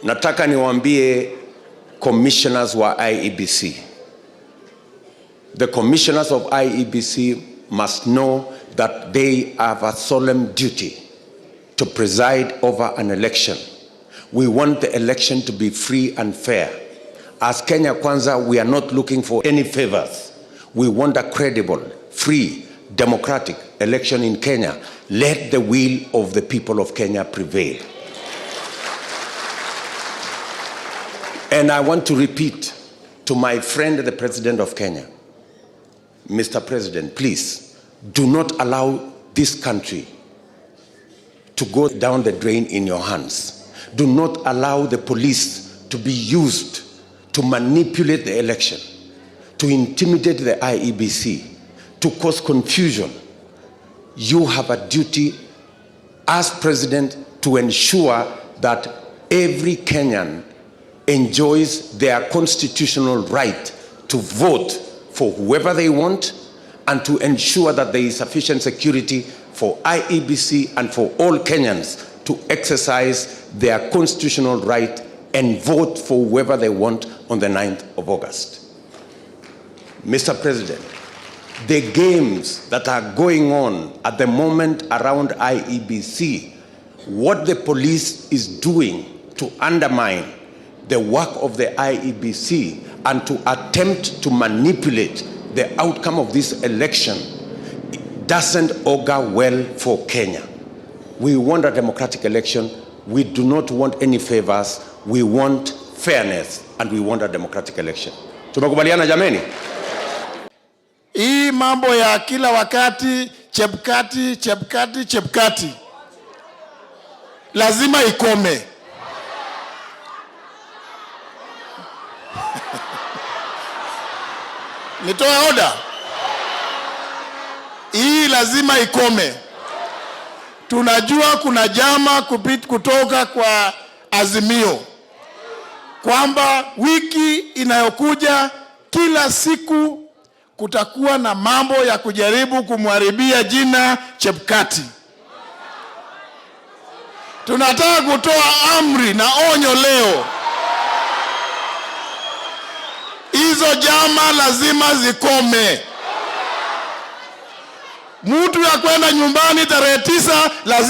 Nataka niwaambie commissioners wa Iebc. The commissioners of Iebc must know that they have a solemn duty to preside over an election. We want the election to be free and fair. As Kenya Kwanza, we are not looking for any favors. We want a credible, free, democratic election in Kenya. Let the will of the people of Kenya prevail. And I want to repeat to my friend, the President of Kenya, Mr. President, please do not allow this country to go down the drain in your hands. Do not allow the police to be used to manipulate the election, to intimidate the Iebc, to cause confusion. You have a duty as president to ensure that every Kenyan enjoys their constitutional right to vote for whoever they want, and to ensure that there is sufficient security for Iebc and for all Kenyans to exercise their constitutional right and vote for whoever they want on the 9th of August. Mr. President, the games that are going on at the moment around Iebc, what the police is doing to undermine the work of the Iebc and to attempt to manipulate the outcome of this election, it doesn't augur well for Kenya. We want a democratic election. We do not want any favors. We want fairness, and we want a democratic election. Tumekubaliana jameni? Hii mambo ya kila wakati Chebukati lazima ikome. Nitoe order. Hii lazima ikome. Tunajua kuna jama kutoka kwa Azimio kwamba wiki inayokuja kila siku kutakuwa na mambo ya kujaribu kumharibia jina Chebukati. Tunataka kutoa amri na onyo leo. Hizo jama lazima zikome. Mtu ya kwenda nyumbani tarehe 9 lazima